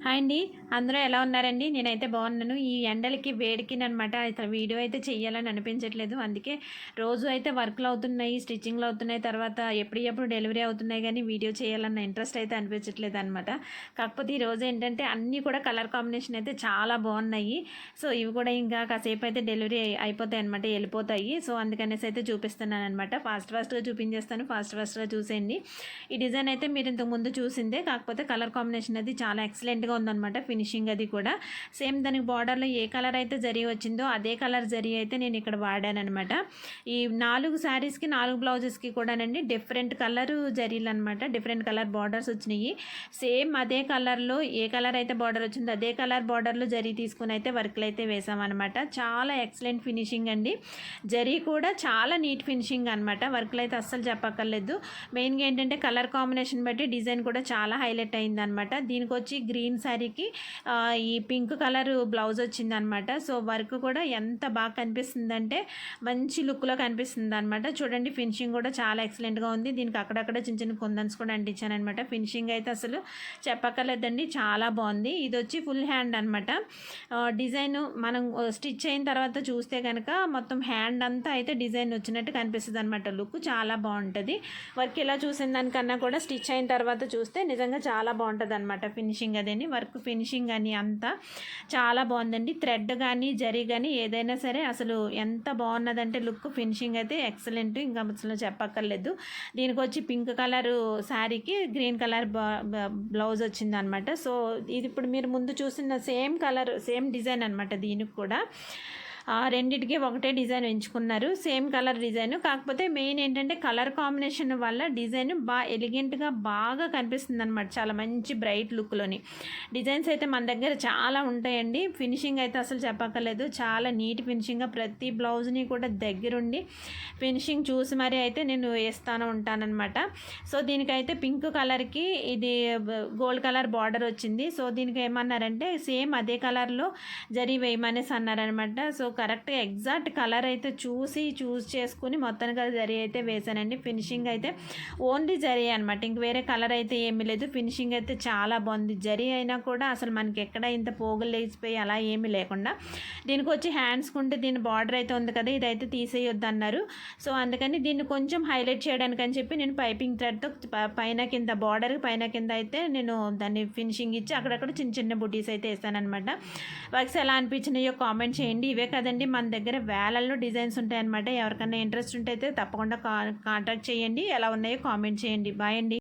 Hi అండి. అందరూ ఎలా ఉన్నారండి? నేనైతే బాగున్నాను. ఈ ఎండలకి వేడికిననమాట అసలు వీడియో అయితే చెయ్యాలని అనిపించట్లేదు. అందుకే రోజు అయితే వర్క్‌లు అవుతున్నాయి, స్టిచ్చింగ్‌లు అవుతున్నాయి. తర్వాత ఎప్పుడు డెలివరీ అవుతున్నాయి గానీ వీడియో చేయాలన్న ఇంట్రెస్ట్ అయితే అనిపించట్లేదనమాట. కాకపోతే ఈరోజు ఏంటంటే అన్నీ కూడా కలర్ కాంబినేషన్ అయితే చాలా బాగున్నాయి. సో, ఇవి కూడా ఇంకా కాసేపు అయితే డెలివరీ అయిపోతాయన్నమాట, వెళ్ళిపోతాయి. సో, అందుకనేసి అయితే చూపిస్తున్నాననమాట. ఫాస్ట్‌గా చూపించేస్తాను. ఫాస్ట్‌గా చూసేయండి. ఈ డిజైన్ అయితే మీరు ఇంతకుముందు చూసిందే. కాకపోతే కలర్ కాంబినేషన్ అది చాలా ఎక్సలెంట్‌గా ఉందన్నమాట. ఫినిషింగ్ అది కూడా సేమ్ దానికి బార్డర్లో ఏ కలర్ అయితే జరీ వచ్చిందో అదే కలర్ జరీ అయితే నేను ఇక్కడ వాడానమాట. ఈ 4 శారీస్కి 4 బ్లౌజెస్కి కూడానండి డిఫరెంట్ కలర్ జరీలు అనమాట. డిఫరెంట్ కలర్ బార్డర్స్ వచ్చినాయి. సేమ్ అదే కలర్లో ఏ కలర్ అయితే బార్డర్ వచ్చిందో అదే కలర్ బార్డర్లో జరీ తీసుకుని అయితే వర్క్లు అయితే వేసామన్నమాట. చాలా ఎక్సలెంట్ ఫినిషింగ్ అండి. జరీ కూడా చాలా నీట్ ఫినిషింగ్ అనమాట. వర్క్లు అయితే అస్సలు చెప్పక్కర్లేదు. మెయిన్గా ఏంటంటే కలర్ కాంబినేషన్ బట్టి డిజైన్ కూడా చాలా హైలైట్ అయిందనమాట. దీనికి వచ్చి గ్రీన్ శారీకి ఈ పింక్ కలర్ బ్లౌజ్ వచ్చిందనమాట. సో వర్క్ కూడా ఎంత బాగా కనిపిస్తుందంటే మంచి లుక్లో కనిపిస్తుంది అనమాట. చూడండి, ఫినిషింగ్ కూడా చాలా ఎక్సలెంట్గా ఉంది. దీనికి అక్కడక్కడ చిన్న కుందన్స్ కూడా అంటించాను అనమాట. ఫినిషింగ్ అయితే అసలు చెప్పక్కర్లేదండి, చాలా బాగుంది. ఇది వచ్చి ఫుల్ హ్యాండ్ అనమాట. డిజైన్ మనం స్టిచ్ అయిన తర్వాత చూస్తే కనుక మొత్తం హ్యాండ్ అంతా అయితే డిజైన్ వచ్చినట్టు కనిపిస్తుంది అనమాట. లుక్ చాలా బాగుంటుంది. వర్క్ ఇలా చూసిన దానికన్నా కూడా స్టిచ్ అయిన తర్వాత చూస్తే నిజంగా చాలా బాగుంటుంది అనమాట. ఫినిషింగ్ అదేని వర్క్ ఫినిషింగ్ కానీ అంతా చాలా బాగుందండి. థ్రెడ్ కానీ జరీ కానీ ఏదైనా సరే అసలు ఎంత బాగున్నదంటే లుక్ ఫినిషింగ్ అయితే ఎక్సలెంట్, ఇంకా అసలు చెప్పక్కర్లేదు. దీనికి వచ్చి పింక్ కలర్ శారీకి గ్రీన్ కలర్ బ్లౌజ్ వచ్చిందనమాట. సో ఇది ఇప్పుడు మీరు ముందు చూసిన సేమ్ కలర్ సేమ్ డిజైన్ అనమాట. దీనికి కూడా రెండిటికి ఒకటే డిజైన్ ఎంచుకున్నారు, సేమ్ కలర్ డిజైన్. కాకపోతే మెయిన్ ఏంటంటే కలర్ కాంబినేషన్ వల్ల డిజైన్ బాగా ఎలిగెంట్గా బాగా కనిపిస్తుంది అనమాట. చాలా మంచి బ్రైట్ లుక్లోని డిజైన్స్ అయితే మన దగ్గర చాలా ఉంటాయండి. ఫినిషింగ్ అయితే అసలు చెప్పక్కర్లేదు, చాలా నీట్ ఫినిషింగ్గా ప్రతి బ్లౌజ్ని కూడా దగ్గరుండి ఫినిషింగ్ చూసి మరీ అయితే నేను వేస్తాను ఉంటానన్నమాట. సో దీనికైతే పింక్ కలర్కి ఇది గోల్డ్ కలర్ బార్డర్ వచ్చింది. సో దీనికి ఏమన్నారంటే సేమ్ అదే కలర్లో జరీ వేయమనేసి అన్నారనమాట. సో కరెక్ట్గా ఎగ్జాక్ట్ కలర్ అయితే చూస్ చేసుకుని మొత్తానికి జరీ అయితే వేసానండి. ఫినిషింగ్ అయితే ఓన్లీ జరీ అనమాట, ఇంక వేరే కలర్ అయితే ఏమీ లేదు. ఫినిషింగ్ అయితే చాలా బాగుంది. జరీ అయినా కూడా అసలు మనకి ఎక్కడ ఇంత పోగులు లేచిపోయి అలా ఏమీ లేకుండా. దీనికి వచ్చి హ్యాండ్స్కి ఉంటే దీని బార్డర్ అయితే ఉంది కదా, ఇదైతే తీసేయొద్దు అన్నారు. సో అందుకని దీన్ని కొంచెం హైలైట్ చేయడానికి అని చెప్పి నేను పైపింగ్ థ్రెడ్తో పైన కింద బార్డర్ పైన కింద అయితే నేను దాన్ని ఫినిషింగ్ ఇచ్చి అక్కడక్కడ చిన్న బుటీస్ అయితే వేసానమాట. వర్క్స్ ఎలా అనిపించినాయో కామెంట్ చేయండి. ఇవే కదండి మన దగ్గర వేలల్లో డిజైన్స్ ఉంటాయన్నమాట. ఎవరికైనా ఇంట్రెస్ట్ ఉంటే అయితే తప్పకుండా కాంటాక్ట్ చేయండి. ఎలా ఉన్నాయో కామెంట్ చేయండి. బాయ్ అండి.